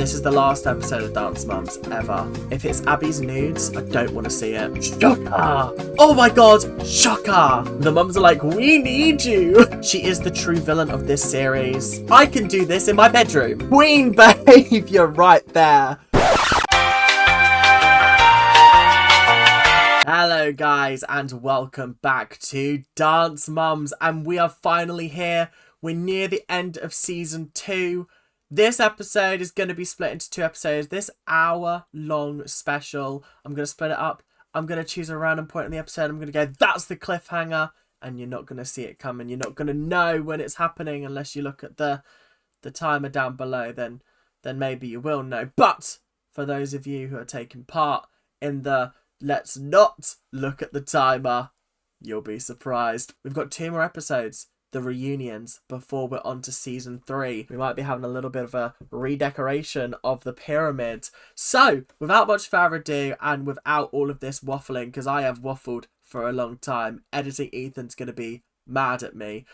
This is the last episode of Dance Mums ever. If it's Abby's nudes, I don't want to see it. Shocker! Oh my god, shocker! The mums are like, we need you! She is the true villain of this series. I can do this in my bedroom. Queen behavior right there. Hello guys and welcome back to Dance Mums, and we are finally here. We're near the end of season 2. This episode is going to be split into 2 episodes. This hour-long special, I'm going to split it up. I'm going to choose a random point in the episode. I'm going to go, that's the cliffhanger, and you're not going to see it coming. You're not going to know when it's happening unless you look at the timer down below. Then maybe you will know. But for those of you who are taking part in the let's not look at the timer, you'll be surprised. We've got 2 more episodes, the reunions, before we're on to season 3. We might be having a little bit of a redecoration of the pyramid. So, without much further ado, and without all of this waffling, because I have waffled for a long time, editing Ethan's going to be mad at me.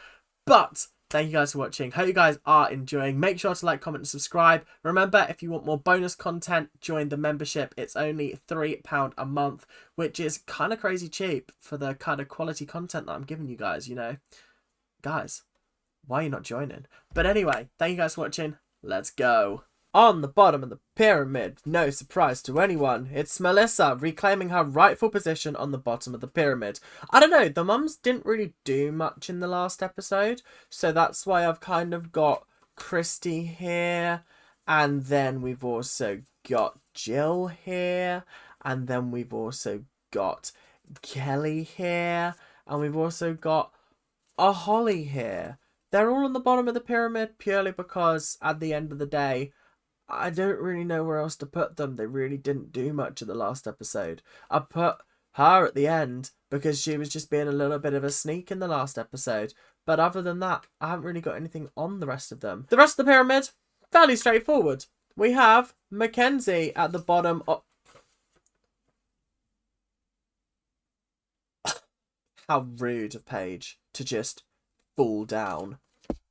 But thank you guys for watching. Hope you guys are enjoying. Make sure to like, comment and subscribe. Remember, if you want more bonus content, join the membership. It's only £3 a month, which is kind of crazy cheap for the kind of quality content that I'm giving you guys, you know. Guys, why are you not joining? But anyway, thank you guys for watching. Let's go. On the bottom of the pyramid, no surprise to anyone, it's Melissa reclaiming her rightful position on the bottom of the pyramid. I don't know, the mums didn't really do much in the last episode, so that's why I've kind of got Christy here, and then we've also got Jill here, and then we've also got Kelly here, and we've also got a Holly here. They're all on the bottom of the pyramid purely because at the end of the day, I don't really know where else to put them. They really didn't do much in the last episode. I put her at the end because she was just being a little bit of a sneak in the last episode. But other than that, I haven't really got anything on the rest of them. The rest of the pyramid, fairly straightforward. We have Mackenzie at the bottom of... How rude of Paige to just fall down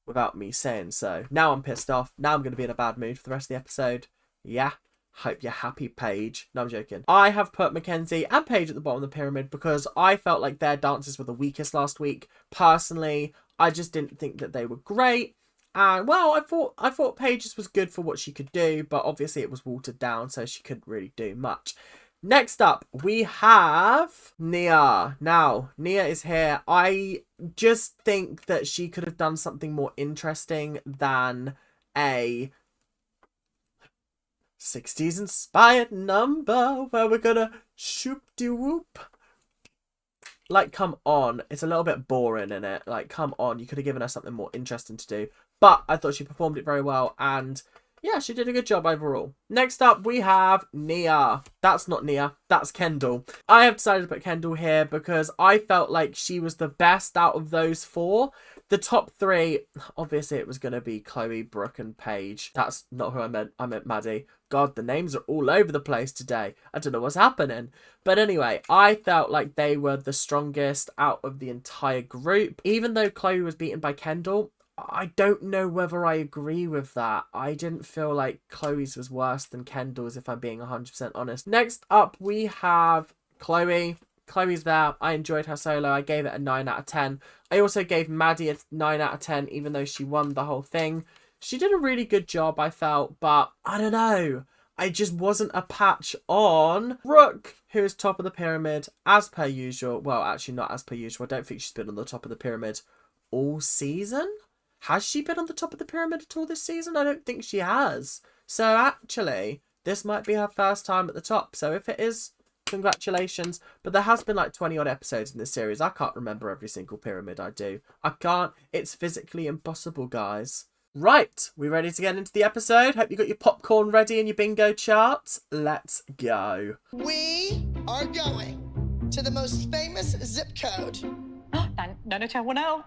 without me saying so. Now I'm pissed off. Now I'm going to be in a bad mood for the rest of the episode. Yeah, hope you're happy, Paige. No, I'm joking. I have put Mackenzie and Paige at the bottom of the pyramid because I felt like their dances were the weakest last week. Personally, I just didn't think that they were great. And, well, I thought Paige's was good for what she could do, but obviously it was watered down, so she couldn't really do much. Next up, we have Nia. Now, Nia is here. I just think that she could have done something more interesting than a 60s inspired number where we're gonna shoop-de-whoop. Like, come on. It's a little bit boring, isn't it? Like, come on. You could have given her something more interesting to do. But I thought she performed it very well, and yeah, she did a good job overall. Next up, we have Nia. That's not Nia. That's Kendall. I have decided to put Kendall here because I felt like she was the best out of those 4. The top 3, obviously it was going to be Chloe, Brooke, and Paige. That's not who I meant. I meant Maddie. God, the names are all over the place today. I don't know what's happening. But anyway, I felt like they were the strongest out of the entire group. Even though Chloe was beaten by Kendall, I don't know whether I agree with that. I didn't feel like Chloe's was worse than Kendall's, if I'm being 100% honest. Next up, we have Chloe. Chloe's there. I enjoyed her solo. I gave it a 9 out of 10. I also gave Maddie a 9 out of 10, even though she won the whole thing. She did a really good job, I felt, but I don't know. I just wasn't a patch on Brooke, who is top of the pyramid, as per usual. Well, actually not as per usual. I don't think she's been on the top of the pyramid all season. Has she been on the top of the pyramid at all this season? I don't think she has. So actually, this might be her first time at the top. So if it is, congratulations. But there has been like 20 odd episodes in this series. I can't remember every single pyramid I do. I can't. It's physically impossible, guys. Right, we ready to get into the episode? Hope you got your popcorn ready and your bingo charts. Let's go. We are going to the most famous zip code. 90210.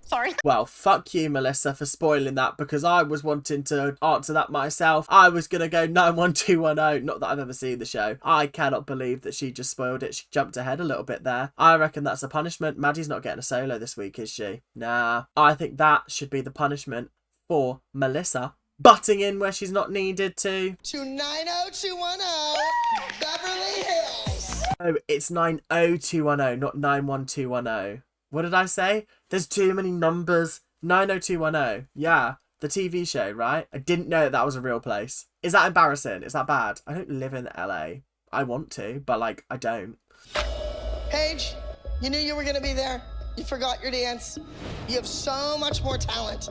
Sorry. Well, fuck you, Melissa, for spoiling that, because I was wanting to answer that myself. I was going to go 91210. Not that I've ever seen the show. I cannot believe that she just spoiled it. She jumped ahead a little bit there. I reckon that's a punishment. Maddie's not getting a solo this week, is she? Nah. I think that should be the punishment for Melissa. butting in where she's not needed to. To 90210 Beverly Hills. Oh, it's 90210, not 91210. What did I say? There's too many numbers. 90210. Yeah, the TV show, right? I didn't know that was a real place. Is that embarrassing? Is that bad? I don't live in LA. I want to, but like, I don't. Paige, you knew you were going to be there. You forgot your dance. You have so much more talent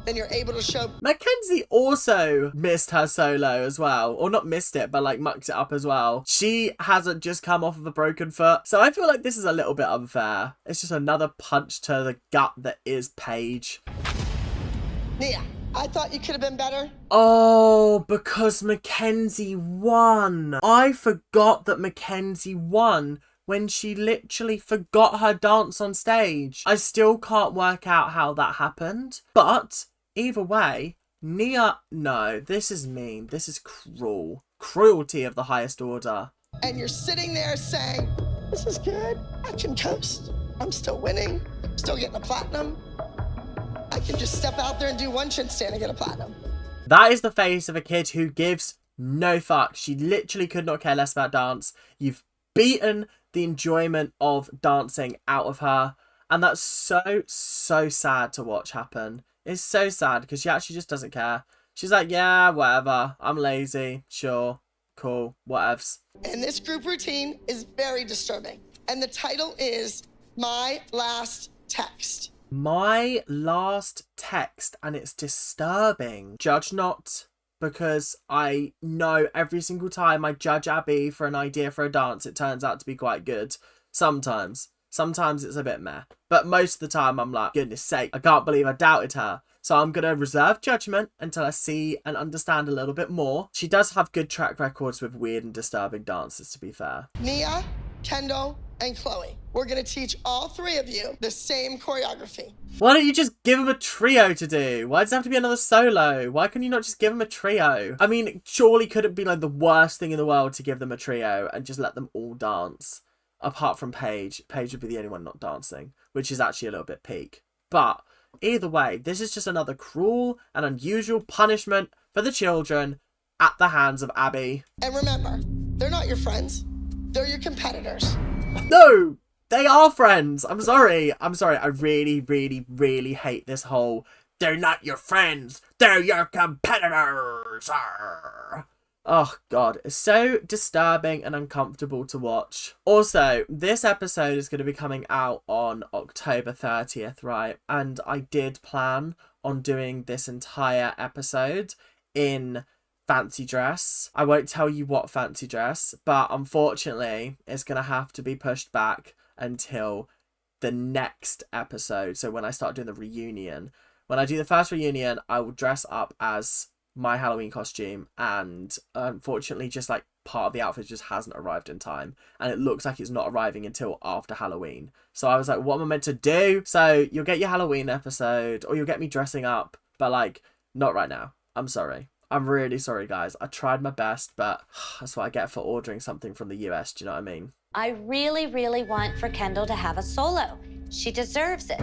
than you're able to show. Mackenzie also missed her solo as well. Or not missed it, but like mucked it up as well. She hasn't just come off of a broken foot. So I feel like this is a little bit unfair. It's just another punch to the gut that is Paige. Nia, I thought you could have been better. Oh, because Mackenzie won. I forgot that Mackenzie won when she literally forgot her dance on stage. I still can't work out how that happened. But either way, Nia, no, this is mean. This is cruel. Cruelty of the highest order. And you're sitting there saying, this is good. I can coast. I'm still winning. Still getting a platinum. I can just step out there and do one chin stand and get a platinum. That is the face of a kid who gives no fuck. She literally could not care less about dance. You've beaten the enjoyment of dancing out of her. And that's so sad to watch happen. It's so sad because she actually just doesn't care. She's like, yeah, whatever. I'm lazy. Sure. Cool. Whatevs. And this group routine is very disturbing. And the title is My Last Text. My last text, and it's disturbing. Judge not, because I know every single time I judge Abby for an idea for a dance, it turns out to be quite good. Sometimes it's a bit meh. But most of the time I'm like, goodness sake, I can't believe I doubted her. So I'm going to reserve judgment until I see and understand a little bit more. She does have good track records with weird and disturbing dances, to be fair. Nia, Kendall, and Chloe. We're going to teach all three of you the same choreography. Why don't you just give them a trio to do? Why does it have to be another solo? Why can you not just give them a trio? I mean, surely could it be like the worst thing in the world to give them a trio and just let them all dance? Apart from Paige. Paige would be the only one not dancing, which is actually a little bit peak. But either way, this is just another cruel and unusual punishment for the children at the hands of Abby. And remember, they're not your friends. They're your competitors. No! They are friends! I'm sorry. I really hate this whole, they're not your friends, they're your competitors. Oh god, it's so disturbing and uncomfortable to watch. Also, this episode is going to be coming out on October 30th, right? And I did plan on doing this entire episode in fancy dress. I won't tell you what fancy dress, but unfortunately, it's going to have to be pushed back until the next episode. So when I start doing the reunion, when I do the first reunion, I will dress up as my Halloween costume, and unfortunately just like part of the outfit just hasn't arrived in time, and it looks like it's not arriving until after Halloween. So I was like, what am I meant to do? So you'll get your Halloween episode, or you'll get me dressing up, but like not right now. I'm sorry. I'm really sorry, guys. I tried my best, but that's what I get for ordering something from the US. Do you know what I mean? I really want for Kendall to have a solo. She deserves it.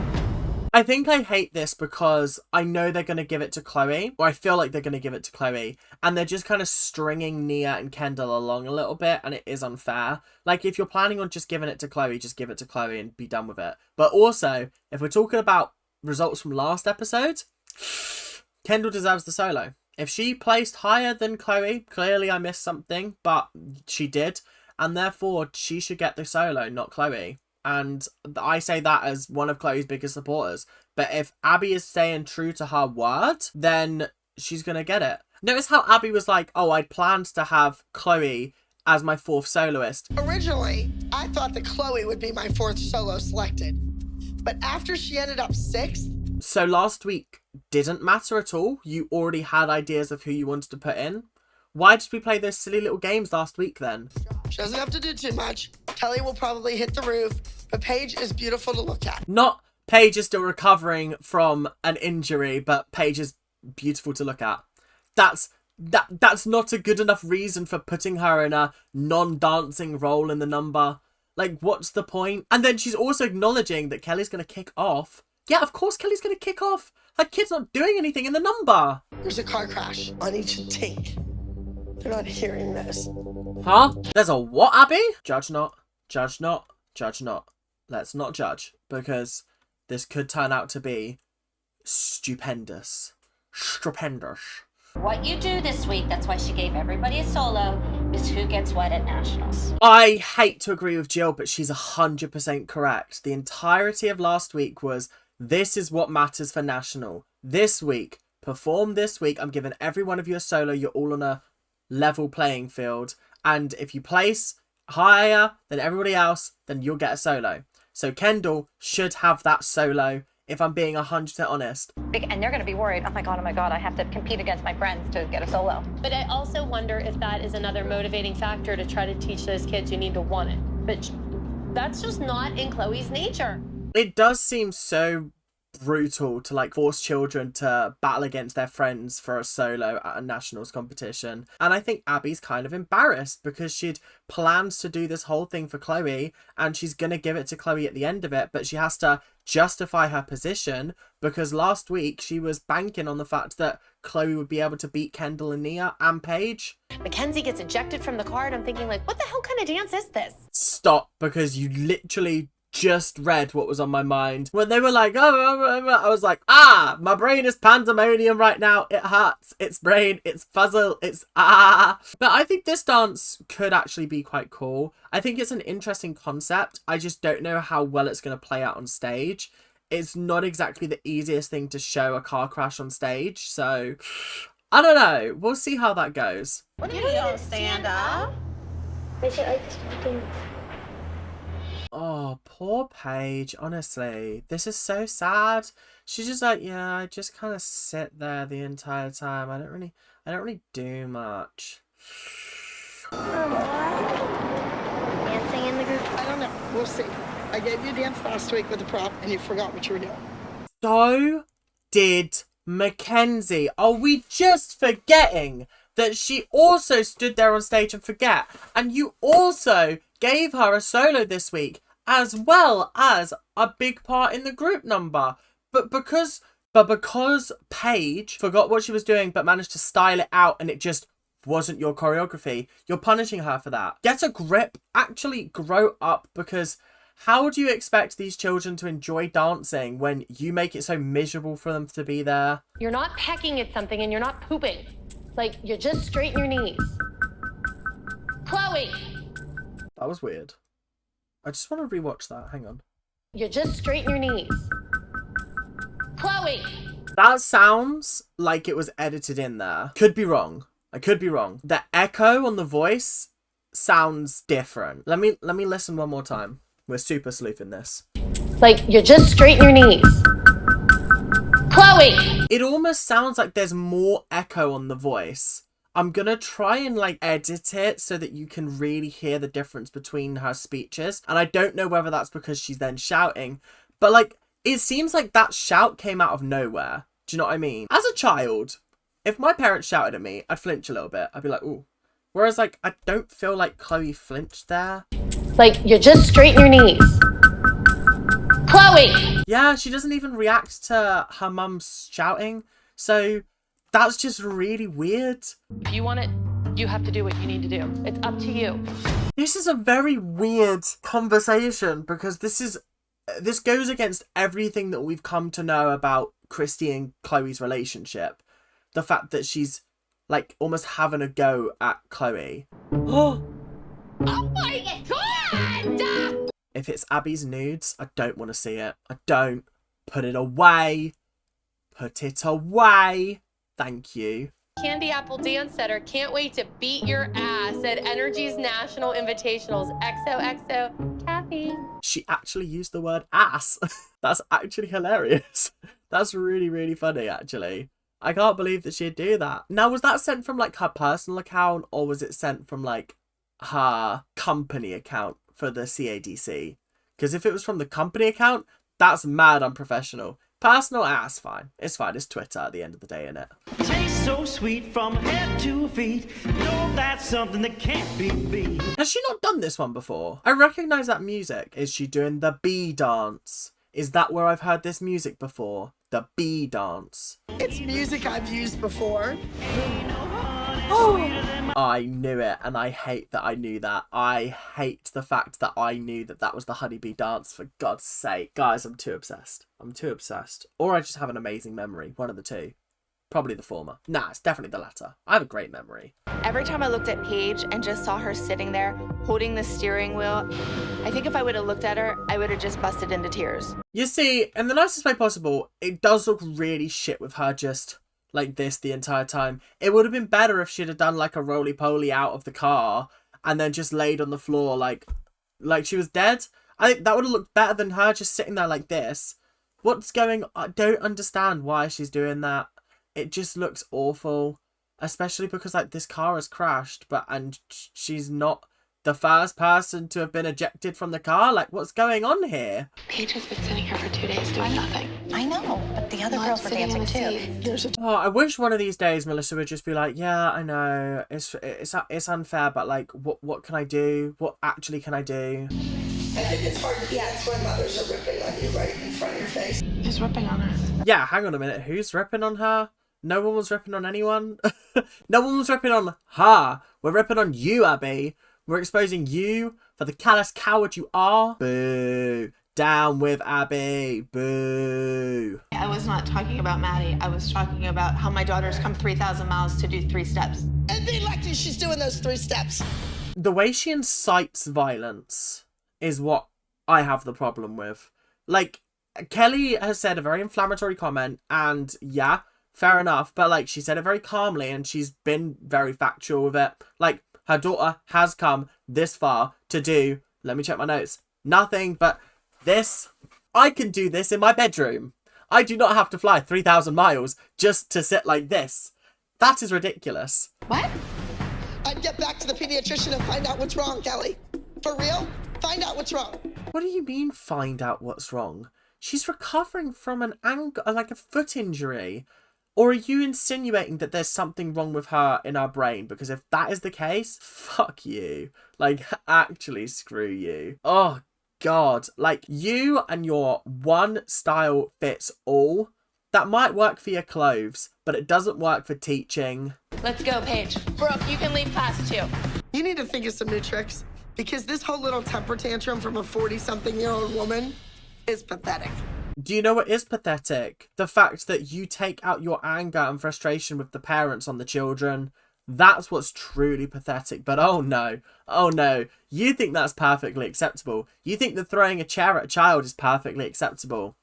I think I hate this because I know they're going to give it to Chloe, or I feel like they're going to give it to Chloe, and they're just kind of stringing Nia and Kendall along a little bit, and it is unfair. Like, if you're planning on just giving it to Chloe, just give it to Chloe and be done with it. But also, if we're talking about results from last episode, Kendall deserves the solo. If she placed higher than Chloe, clearly I missed something, but she did, and therefore she should get the solo, not Chloe. And I say that as one of Chloe's biggest supporters. But if Abby is staying true to her word, then she's going to get it. Notice how Abby was like, oh, I'd planned to have Chloe as my fourth soloist. Originally, I thought that Chloe would be my fourth solo selected. But after she ended up sixth. So last week didn't matter at all. You already had ideas of who you wanted to put in. Why did we play those silly little games last week then? She doesn't have to do too much. Kelly will probably hit the roof, but Paige is beautiful to look at. Not Paige is still recovering from an injury, but Paige is beautiful to look at. That's not a good enough reason for putting her in a non-dancing role in the number. Like, what's the point? And then she's also acknowledging that Kelly's going to kick off Yeah, of course Kelly's gonna kick off. Her kid's not doing anything in the number. There's a car crash on each take. They're not hearing this. Huh? There's a what, Abby? Judge not, judge not, judge not. Let's not judge, because this could turn out to be stupendous. Stupendous. What you do this week, that's why she gave everybody a solo, is who gets what at nationals. I hate to agree with Jill, but she's 100% correct. The entirety of last week was, this is what matters for national. This week, perform this week. I'm giving every one of you a solo. You're all on a level playing field. And if you place higher than everybody else, then you'll get a solo. So Kendall should have that solo, if I'm being 100% honest. And they're going to be worried, oh my God, I have to compete against my friends to get a solo. But I also wonder if that is another motivating factor to try to teach those kids you need to want it. But that's just not in Chloe's nature. It does seem so brutal to like force children to battle against their friends for a solo at a nationals competition. And I think Abby's kind of embarrassed because she'd planned to do this whole thing for Chloe and she's going to give it to Chloe at the end of it, but she has to justify her position because last week she was banking on the fact that Chloe would be able to beat Kendall and Nia and Paige. Mackenzie gets ejected from the car and I'm thinking like, what the hell kind of dance is this? Stop, because you literally just read what was on my mind. When they were like, oh, I was like, my brain is pandemonium right now. It hurts. It's brain. It's puzzle. It's But I think this dance could actually be quite cool. I think it's an interesting concept. I just don't know how well it's going to play out on stage. It's not exactly the easiest thing to show a car crash on stage. So I don't know. We'll see how that goes. You don't stand up. I should like this dance. Oh, poor Paige, honestly. This is so sad. She's just like, yeah, I just kind of sit there the entire time. I don't really do much. Dancing in the group. I don't know. We'll see. I gave you a dance last week with a prop and you forgot what you were doing. So did Mackenzie. Are we just forgetting that she also stood there on stage and forget? And you also gave her a solo this week, as well as a big part in the group number. But because Paige forgot what she was doing but managed to style it out and it just wasn't your choreography, you're punishing her for that. Get a grip. Actually grow up, because how do you expect these children to enjoy dancing when you make it so miserable for them to be there? You're not pecking at something and you're not pooping. Like, you just straighten your knees. Chloe! That was weird. I just want to rewatch that. Hang on. You just straighten your knees. Chloe! That sounds like it was edited in there. Could be wrong. I could be wrong. The echo on the voice sounds different. Let me listen one more time. We're super sleuthing this. Like, you just straighten your knees. Chloe! It almost sounds like there's more echo on the voice. I'm gonna try and like edit it so that you can really hear the difference between her speeches. And I don't know whether that's because she's then shouting, but like, it seems like that shout came out of nowhere. Do you know what I mean? As a child, if my parents shouted at me, I'd flinch a little bit. I'd be like, ooh. Whereas like, I don't feel like Chloe flinched there. Like, you just straighten your knees. Chloe! Yeah, she doesn't even react to her mum's shouting. So that's just really weird. If you want it, you have to do what you need to do. It's up to you. This is a very weird conversation because this goes against everything that we've come to know about Christy and Chloe's relationship. The fact that she's like almost having a go at Chloe. Oh my God! If it's Abby's nudes, I don't want to see it. I don't. Put it away. Put it away. Thank you. Candy Apple Dance Setter can't wait to beat your ass at Energy's National Invitationals. XOXO, Kathy. She actually used the word ass. That's actually hilarious. That's really, really funny, actually. I can't believe that she'd do that. Now, was that sent from like her personal account or was it sent from like her company account for the CADC? Because if it was from the company account, that's mad unprofessional. Personal, it's fine. It's fine. It's Twitter at the end of the day, innit? Tastes so sweet from head to feet. No, that's something that can't be beat. Has she not done this one before? I recognise that music. Is she doing the bee dance? Is that where I've heard this music before? The B dance. It's music I've used before. I knew it, and I hate that I knew that. I hate the fact that I knew that that was the honeybee dance, for God's sake. Guys, I'm too obsessed. I'm too obsessed. Or I just have an amazing memory. One of the two. Probably the former. Nah, it's definitely the latter. I have a great memory. Every time I looked at Paige and just saw her sitting there holding the steering wheel, I think if I would have looked at her, I would have just busted into tears. You see, in the nicest way possible, it does look really shit with her just like this the entire time. It would have been better if she'd have done like a roly-poly out of the car and then just laid on the floor like she was dead. I think that would have looked better than her just sitting there like this. What's going on? I don't understand why she's doing that. It just looks awful, especially because like this car has crashed, and she's not the first person to have been ejected from the car. Like, what's going on here? Paige has been sitting here for 2 days doing nothing. I know, but the other girls were dancing too. Oh, I wish one of these days Melissa would just be like, yeah, I know, it's unfair, but like, what can I do? What actually can I do? I think it's hard to dance when mothers are ripping on you right in front of your face. Who's ripping on her? Yeah, hang on a minute. Who's ripping on her? No one was ripping on anyone. No one was ripping on her. We're ripping on you, Abby. We're exposing you for the callous coward you are. Boo. Down with Abby. Boo. I was not talking about Maddie. I was talking about how my daughter's come 3,000 miles to do 3 steps. And be lucky she's doing those 3 steps. The way she incites violence is what I have the problem with. Like, Kelly has said a very inflammatory comment, and yeah, fair enough, but like, she said it very calmly and she's been very factual with it. Like, her daughter has come this far to do, let me check my notes, nothing but this. I can do this in my bedroom. I do not have to fly 3,000 miles just to sit like this. That is ridiculous. What? I'd get back to the pediatrician and find out what's wrong, Kelly. For real? Find out what's wrong. What do you mean find out what's wrong? She's recovering from an like a foot injury. Or are you insinuating that there's something wrong with her in her brain? Because if that is the case, fuck you. Like, actually, screw you. Oh, God. Like, you and your one style fits all. That might work for your clothes, but it doesn't work for teaching. Let's go, Paige. Brooke, you can leave class too. You need to think of some new tricks, because this whole little temper tantrum from a 40-something-year-old woman is pathetic. Do you know what is pathetic? The fact that you take out your anger and frustration with the parents on the children. That's what's truly pathetic. But oh no, you think that's perfectly acceptable. You think that throwing a chair at a child is perfectly acceptable.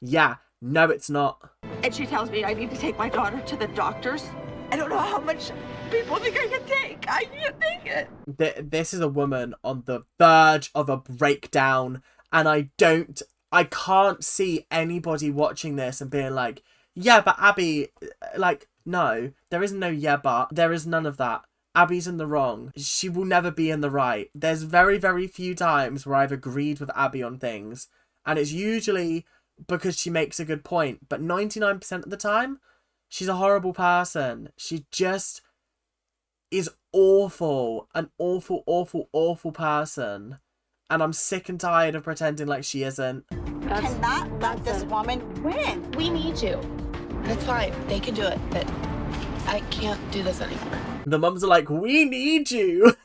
Yeah, no it's not. And she tells me I need to take my daughter to the doctors. I don't know how much people think I can take. I can't take it. This is a woman on the verge of a breakdown, and I can't see anybody watching this and being like, yeah, but Abby, like, no, there is no yeah, but. There is none of that. Abby's in the wrong. She will never be in the right. There's very, very few times where I've agreed with Abby on things, and it's usually because she makes a good point. But 99% of the time, she's a horrible person. She just is awful. An awful, awful, awful person. And I'm sick and tired of pretending like she isn't. Cannot let this woman win. We need you. That's fine. They can do it, but I can't do this anymore. The mums are like, we need you.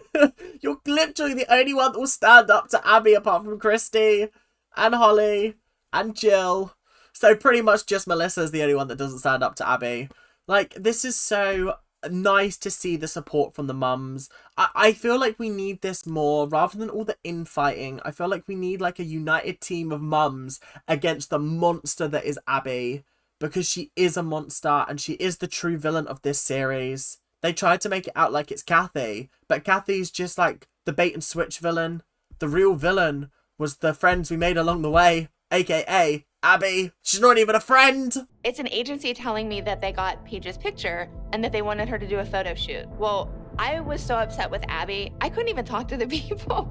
You're literally the only one that will stand up to Abby apart from Christy and Holly and Jill. So pretty much just Melissa's the only one that doesn't stand up to Abby. Like, this is so nice to see the support from the mums. I feel like we need this more rather than all the infighting. I feel like we need like a united team of mums against the monster that is Abby, because she is a monster and she is the true villain of this series. They tried to make it out like it's Kathy, but Kathy's just like the bait and switch villain. The real villain was the friends we made along the way, aka Abby. She's not even a friend. It's an agency telling me that they got Paige's picture and that they wanted her to do a photo shoot. Well, I was so upset with Abby, I couldn't even talk to the people.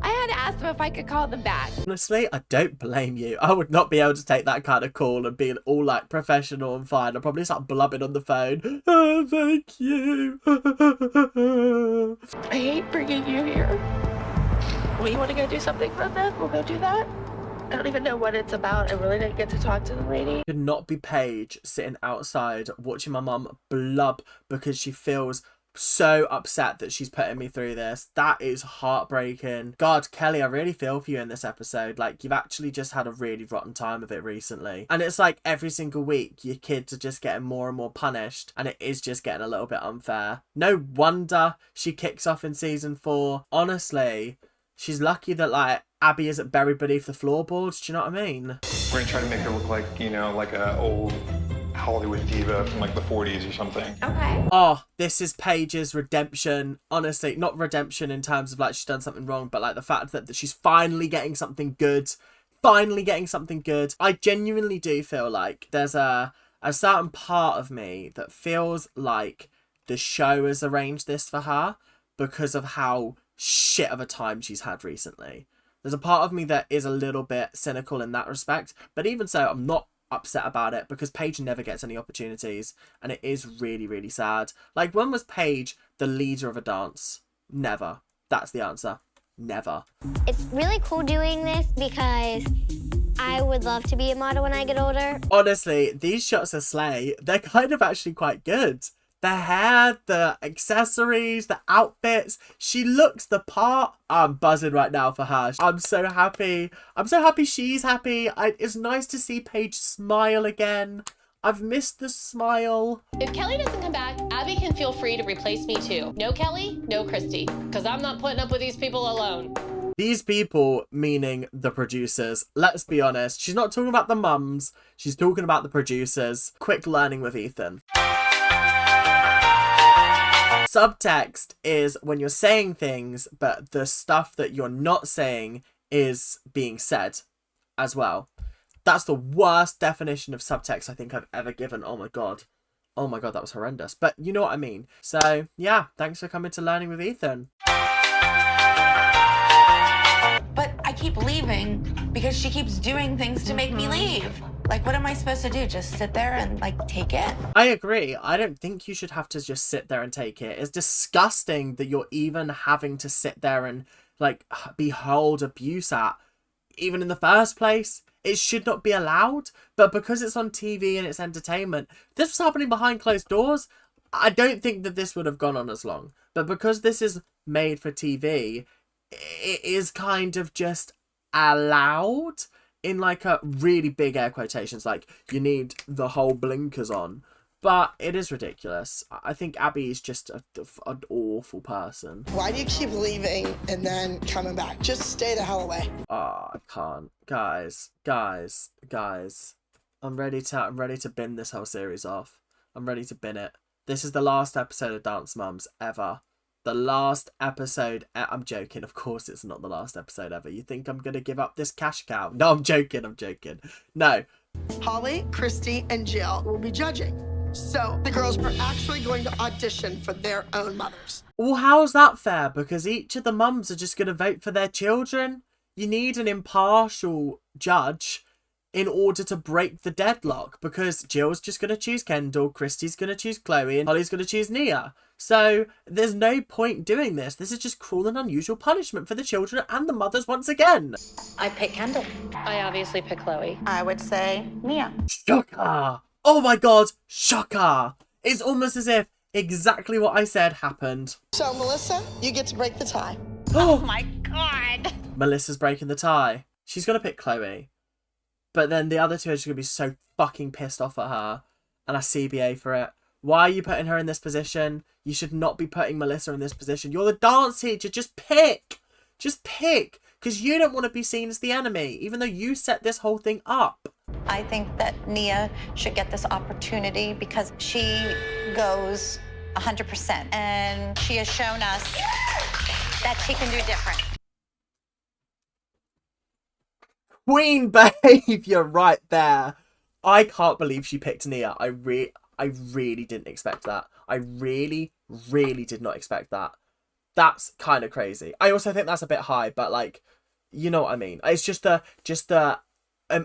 I had to ask them if I could call them back. Honestly, I don't blame you. I would not be able to take that kind of call and be all like professional and fine. I'd probably start blubbing on the phone. Oh, thank you. I hate bringing you here. Well, you want to go do something fun then? We'll go do that. I don't even know what it's about. I really didn't get to talk to the lady. Could not be Paige sitting outside watching my mum blub because she feels so upset that she's putting me through this. That is heartbreaking. God, Kelly, I really feel for you in this episode. Like, you've actually just had a really rotten time of it recently. And it's like every single week, your kids are just getting more and more punished. And it is just getting a little bit unfair. No wonder she kicks off in season 4. Honestly, she's lucky that, like, Abby isn't buried beneath the floorboards. Do you know what I mean? We're gonna try to make her look like, you know, like a old Hollywood diva from like the 40s or something. Okay. Oh, this is Paige's redemption. Honestly, not redemption in terms of like she's done something wrong, but like the fact that she's finally getting something good. Finally getting something good. I genuinely do feel like there's a certain part of me that feels like the show has arranged this for her because of how shit of a time she's had recently. There's a part of me that is a little bit cynical in that respect, but even so, I'm not upset about it because Paige never gets any opportunities, and it is really, really sad. Like, when was Paige the leader of a dance? Never. That's the answer. Never. It's really cool doing this because I would love to be a model when I get older. Honestly, these shots are slay. They're kind of actually quite good. The hair, the accessories, the outfits. She looks the part. I'm buzzing right now for her. I'm so happy. I'm so happy she's happy. It's nice to see Paige smile again. I've missed the smile. If Kelly doesn't come back, Abby can feel free to replace me too. No Kelly, no Christy, because I'm not putting up with these people alone. These people, meaning the producers. Let's be honest. She's not talking about the mums. She's talking about the producers. Quick learning with Ethan. Subtext is when you're saying things, but the stuff that you're not saying is being said as well. That's the worst definition of subtext I think I've ever given. Oh my god. Oh my god, that was horrendous. But you know what I mean. So, yeah, thanks for coming to Learning with Ethan. But I keep leaving because she keeps doing things to make me leave. Like, what am I supposed to do? Just sit there and, like, take it? I agree. I don't think you should have to just sit there and take it. It's disgusting that you're even having to sit there and, like, behold abuse at, even in the first place. It should not be allowed. But because it's on TV and it's entertainment, this was happening behind closed doors. I don't think that this would have gone on as long. But because this is made for TV, it is kind of just allowed in like a really big air quotations, like you need the whole blinkers on. But it is ridiculous. I think Abby is just an awful person. Why do you keep leaving and then coming back? Just stay the hell away. Oh, I can't. Guys. I'm ready to bin this whole series off. I'm ready to bin it. This is the last episode of Dance Mums ever. The last episode. I'm joking. Of course it's not the last episode ever. You think I'm going to give up this cash cow? No, I'm joking. No. Holly, Christy, and Jill will be judging. So the girls are actually going to audition for their own mothers. Well, how's that fair? Because each of the mums are just going to vote for their children. You need an impartial judge in order to break the deadlock. Because Jill's just going to choose Kendall, Christy's going to choose Chloe, and Holly's going to choose Nia. So there's no point doing this. This is just cruel and unusual punishment for the children and the mothers once again. I pick Kendall. I obviously pick Chloe. I would say Nia. Shocker! Oh my god, shocker! It's almost as if exactly what I said happened. So Melissa, you get to break the tie. Oh my god. Melissa's breaking the tie. She's gonna pick Chloe. But then the other two are just gonna be so fucking pissed off at her. And I CBA for it. Why are you putting her in this position? You should not be putting Melissa in this position. You're the dance teacher. Just pick. Just pick. Because you don't want to be seen as the enemy, even though you set this whole thing up. I think that Nia should get this opportunity because she goes 100%. And she has shown us that she can do different. Queen behavior right there. I can't believe she picked Nia. I really didn't expect that. I really did not expect that. That's kind of crazy. I also think that's a bit high, but like, you know what I mean. It's just the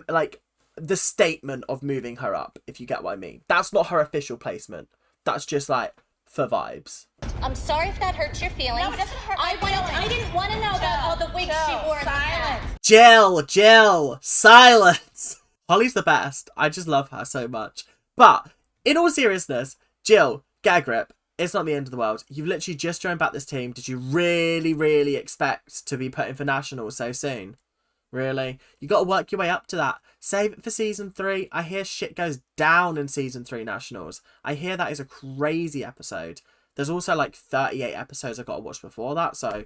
like the statement of moving her up, if you get what I mean. That's not her official placement. That's just like for vibes. I'm sorry if that hurts your feelings. No, it doesn't hurt my I didn't want to know about all the wigs she wore in the past. Jill, silence. Holly's the best. I just love her so much. But in all seriousness, Jill, get a grip. It's not the end of the world. You've literally just joined back this team. Did you really, really expect to be put in for nationals so soon? Really? You got to work your way up to that. Save it for season 3. I hear shit goes down in season 3 nationals. I hear that is a crazy episode. There's also like 38 episodes I've got to watch before that, so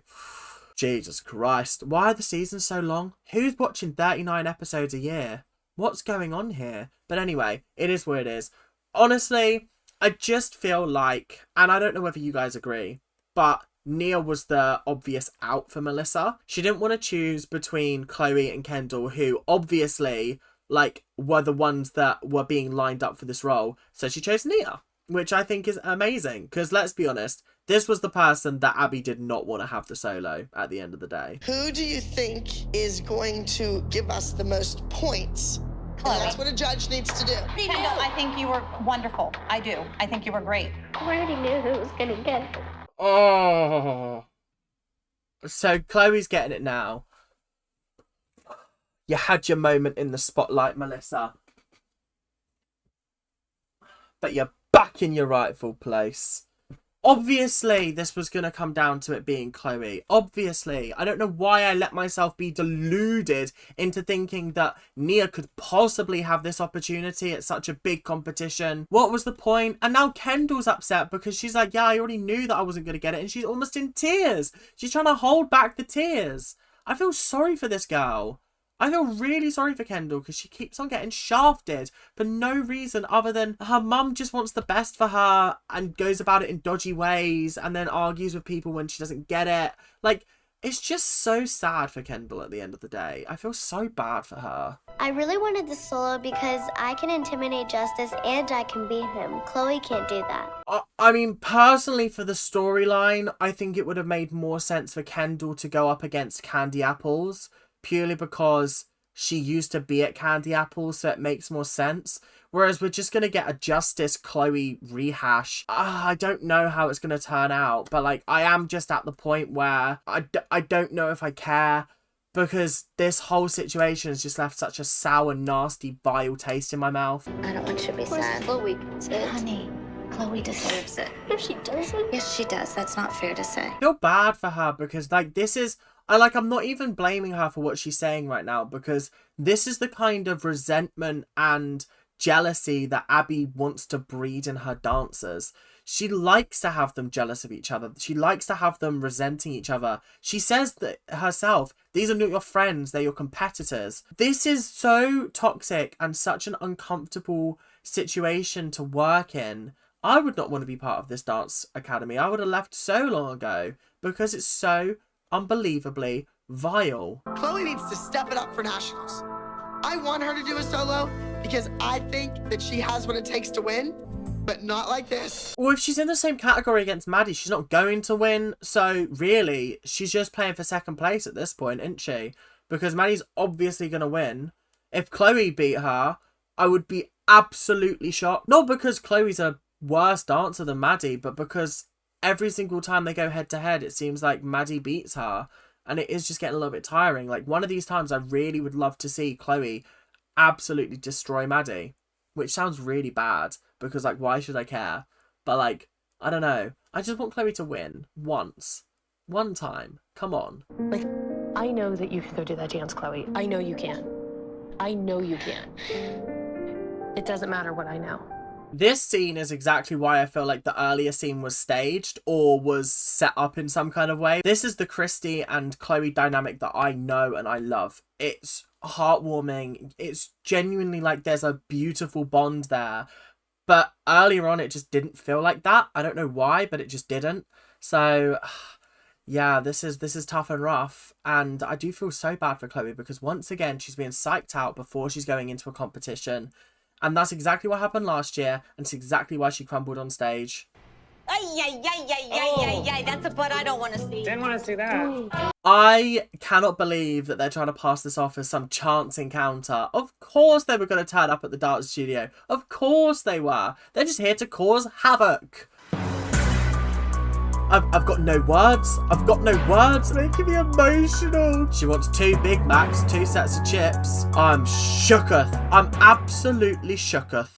Jesus Christ. Why are the seasons so long? Who's watching 39 episodes a year? What's going on here? But anyway, it is what it is. Honestly, I just feel like, and I don't know whether you guys agree, but Nia was the obvious out for Melissa. She didn't want to choose between Chloe and Kendall, who obviously like were the ones that were being lined up for this role. So she chose Nia, which I think is amazing. Because let's be honest, this was the person that Abby did not want to have the solo at the end of the day. Who do you think is going to give us the most points? And that's what a judge needs to do. Kendall, I think you were wonderful. I do. I think you were great. I already knew who was going to get it. Oh. So Chloe's getting it now. You had your moment in the spotlight, Melissa. But you're back in your rightful place. Obviously, this was going to come down to it being Chloe. Obviously. I don't know why I let myself be deluded into thinking that Nia could possibly have this opportunity at such a big competition. What was the point? And now Kendall's upset because she's like, yeah, I already knew that I wasn't going to get it. And she's almost in tears. She's trying to hold back the tears. I feel sorry for this girl. I feel really sorry for Kendall because she keeps on getting shafted for no reason other than her mum just wants the best for her and goes about it in dodgy ways and then argues with people when she doesn't get it. Like, it's just so sad for Kendall at the end of the day. I feel so bad for her. I really wanted the solo because I can intimidate Justice and I can beat him. Chloe can't do that. I mean, personally, for the storyline, I think it would have made more sense for Kendall to go up against Candy Apples. Purely because she used to be at Candy Apples, so it makes more sense. Whereas we're just going to get a Justice Chloe rehash. I don't know how it's going to turn out, but like I am just at the point where I don't know if I care because this whole situation has just left such a sour, nasty, vile taste in my mouth. I don't want you to be sad. Chloe gets it. Honey, Chloe deserves it. No, she doesn't. Yes, she does. That's not fair to say. I feel bad for her because like this is... I'm not even blaming her for what she's saying right now because this is the kind of resentment and jealousy that Abby wants to breed in her dancers. She likes to have them jealous of each other. She likes to have them resenting each other. She says that herself, these are not your friends, they're your competitors. This is so toxic and such an uncomfortable situation to work in. I would not want to be part of this dance academy. I would have left so long ago because it's so unbelievably vile. Chloe needs to step it up for nationals. I want her to do a solo because I think that she has what it takes to win, but not like this. Well, if she's in the same category against Maddie, she's not going to win. So really, she's just playing for second place at this point, isn't she? Because Maddie's obviously going to win. If Chloe beat her, I would be absolutely shocked. Not because Chloe's a worse dancer than Maddie, but because every single time they go head to head, it seems like Maddie beats her. And it is just getting a little bit tiring. Like, one of these times, I really would love to see Chloe absolutely destroy Maddie. Which sounds really bad. Because, like, why should I care? But, like, I don't know. I just want Chloe to win. Once. One time. Come on. Like, I know that you can go do that dance, Chloe. I know you can. I know you can. It doesn't matter what I know. This scene is exactly why I feel like the earlier scene was staged or was set up in some kind of way. This is the Christy and Chloe dynamic that I know and I love. It's heartwarming. It's genuinely like there's a beautiful bond there. But earlier on, it just didn't feel like that. I don't know why, but it just didn't. So, yeah, this is tough and rough. And I do feel so bad for Chloe because once again, she's being psyched out before she's going into a competition. And that's exactly what happened last year, and it's exactly why she crumbled on stage. That's a butt I don't want to see. Didn't want to see that. I cannot believe that they're trying to pass this off as some chance encounter. Of course they were going to turn up at the dance studio. Of course they were. They're just here to cause havoc. I've got no words. I've got no words. Making me emotional. She wants 2 Big Macs, 2 sets of chips. I'm shooketh. I'm absolutely shooketh.